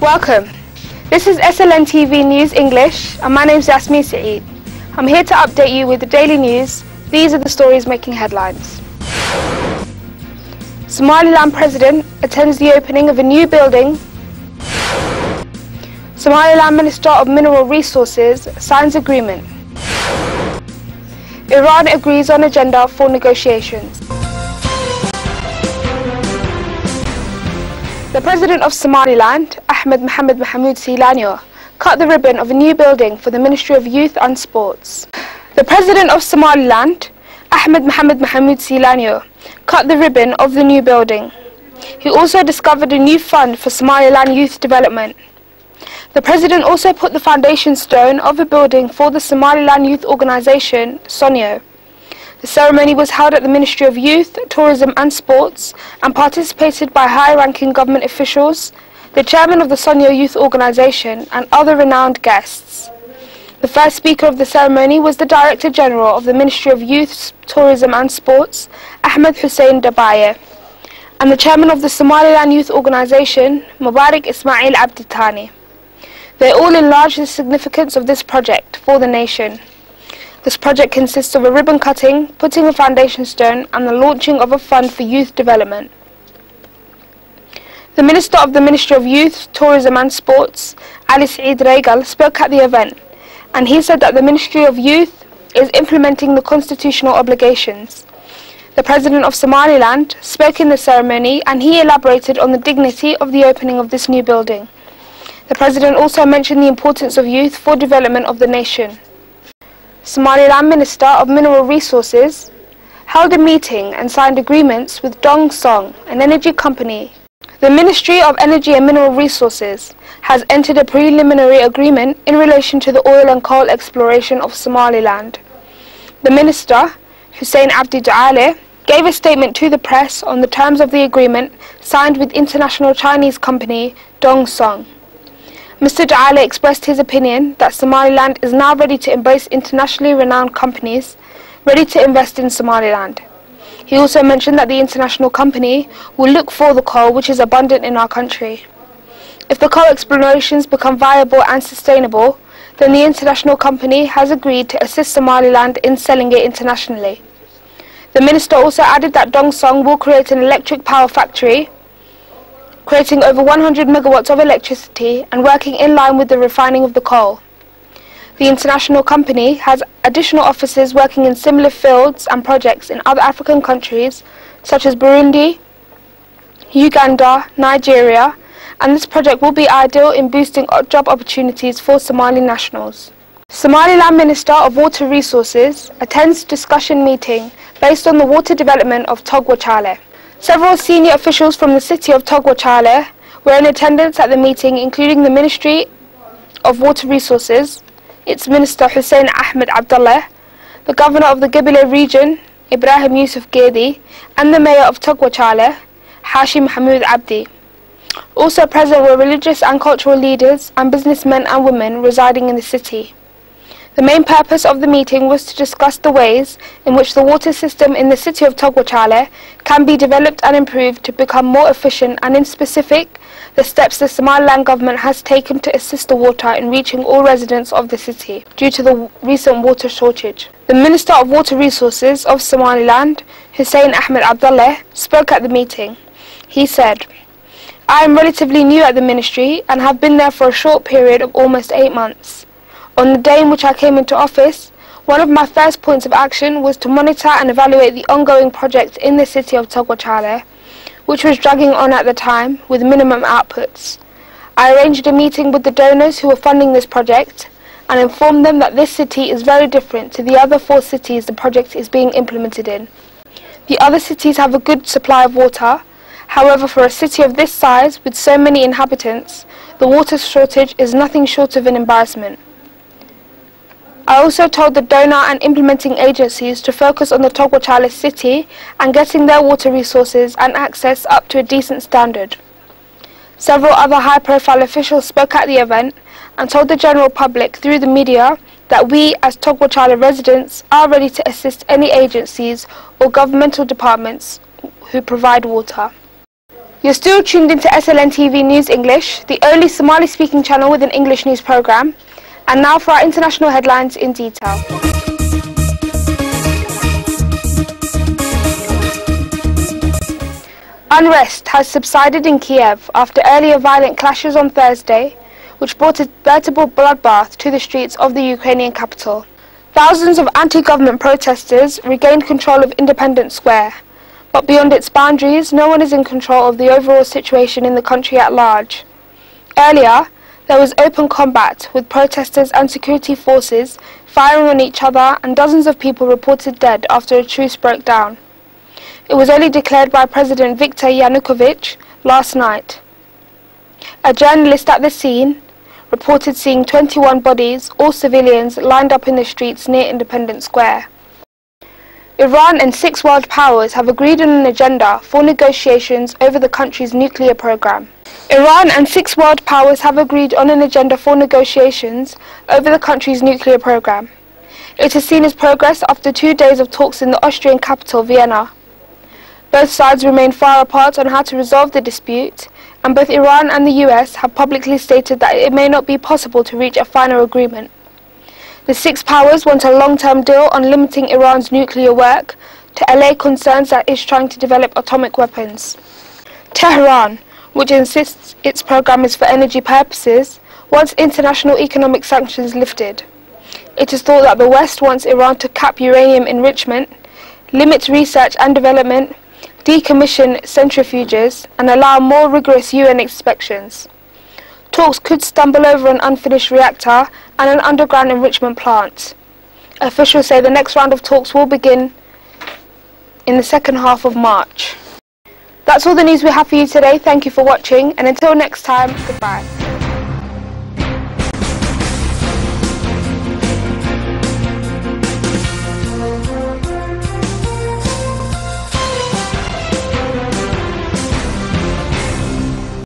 Welcome. This is SLN TV News English and my name is Yasmin Saeed. I'm here to update you with the daily news. These are the stories making headlines. Somaliland President attends the opening of a new building. Somaliland Minister of Mineral Resources signs agreement. Iran agrees on agenda for negotiations. The President of Somaliland, Ahmed Mohamed Mohamed Silanyo, cut the ribbon of a new building for the Ministry of Youth and Sports. The President of Somaliland, Ahmed Mohamed Mohamed Silanyo, cut the ribbon of the new building. He also discovered a new fund for Somaliland youth development. The President also put the foundation stone of a building for the Somaliland Youth Organisation, SONYO. The ceremony was held at the Ministry of Youth, Tourism and Sports and participated by high-ranking government officials, the chairman of the SONYO Youth Organisation and other renowned guests. The first speaker of the ceremony was the Director General of the Ministry of Youth, Tourism and Sports, Ahmed Hussein Dabaye, and the chairman of the Somaliland Youth Organisation, Mubarak Ismail Abdi Thani. They all enlarged the significance of this project for the nation. This project consists of a ribbon cutting, putting a foundation stone and the launching of a fund for youth development. The Minister of the Ministry of Youth, Tourism and Sports, Ali Saeed Regal, spoke at the event, and he said that the Ministry of Youth is implementing the constitutional obligations. The President of Somaliland spoke in the ceremony and he elaborated on the dignity of the opening of this new building. The President also mentioned the importance of youth for development of the nation. Somaliland Minister of Mineral Resources held a meeting and signed agreements with Dong Song, an energy company. The Ministry of Energy and Mineral Resources has entered a preliminary agreement in relation to the oil and coal exploration of Somaliland. The Minister, Hussein Abdi Duale, gave a statement to the press on the terms of the agreement signed with international Chinese company Dong Song. Mr. Duale expressed his opinion that Somaliland is now ready to embrace internationally renowned companies ready to invest in Somaliland. He also mentioned that the international company will look for the coal which is abundant in our country. If the coal explorations become viable and sustainable, then the international company has agreed to assist Somaliland in selling it internationally. The minister also added that Dong Song will create an electric power factory, creating over 100 megawatts of electricity and working in line with the refining of the coal. The international company has additional offices working in similar fields and projects in other African countries such as Burundi, Uganda, Nigeria, and this project will be ideal in boosting job opportunities for Somali nationals. Somaliland Minister of Water Resources attends discussion meeting based on the water development of Togwa Chale. Several senior officials from the city of Togwa Chale were in attendance at the meeting, including the Ministry of Water Resources, its Minister Hussein Ahmed Abdullah, the Governor of the Gabile region, Ibrahim Yusuf Gedi, and the Mayor of Togwa Chale, Hashim Hamoud Abdi. Also present were religious and cultural leaders and businessmen and women residing in the city. The main purpose of the meeting was to discuss the ways in which the water system in the city of Togwa Chale can be developed and improved to become more efficient, and in specific, the steps the Somaliland government has taken to assist the water in reaching all residents of the city due to the recent water shortage. The Minister of Water Resources of Somaliland, Hussein Ahmed Abdullah, spoke at the meeting. He said, "I am relatively new at the ministry and have been there for a short period of almost 8 months. On the day in which I came into office, one of my first points of action was to monitor and evaluate the ongoing project in the city of Togwa Chale, which was dragging on at the time with minimum outputs. I arranged a meeting with the donors who were funding this project and informed them that this city is very different to the other 4 cities the project is being implemented in. The other cities have a good supply of water. However, for a city of this size with so many inhabitants, the water shortage is nothing short of an embarrassment." I also told the donor and implementing agencies to focus on the Togwa Chale city and getting their water resources and access up to a decent standard. Several other high-profile officials spoke at the event and told the general public through the media that we as Togwa Chale residents are ready to assist any agencies or governmental departments who provide water. You're still tuned into SLN TV News English, the only Somali-speaking channel with an English news programme. And now for our international headlines in detail. Unrest has subsided in Kiev after earlier violent clashes on Thursday, which brought a veritable bloodbath to the streets of the Ukrainian capital. Thousands of anti-government protesters regained control of Independence Square, but beyond its boundaries, no one is in control of the overall situation in the country at large. Earlier, there was open combat, with protesters and security forces firing on each other, and dozens of people reported dead after a truce broke down. It was only declared by President Viktor Yanukovych last night. A journalist at the scene reported seeing 21 bodies, all civilians, lined up in the streets near Independence Square. Iran and 6 world powers have agreed on an agenda for negotiations over the country's nuclear program. Iran and 6 world powers have agreed on an agenda for negotiations over the country's nuclear program. It is seen as progress after 2 days of talks in the Austrian capital, Vienna. Both sides remain far apart on how to resolve the dispute, and both Iran and the US have publicly stated that it may not be possible to reach a final agreement. The 6 powers want a long-term deal on limiting Iran's nuclear work to allay concerns that it's trying to develop atomic weapons. Tehran, which insists its program is for energy purposes, wants international economic sanctions lifted. It is thought that the West wants Iran to cap uranium enrichment, limit research and development, decommission centrifuges, and allow more rigorous UN inspections. Talks could stumble over an unfinished reactor and an underground enrichment plant. Officials say the next round of talks will begin in the second half of March. That's all the news we have for you today. Thank you for watching, and until next time, goodbye.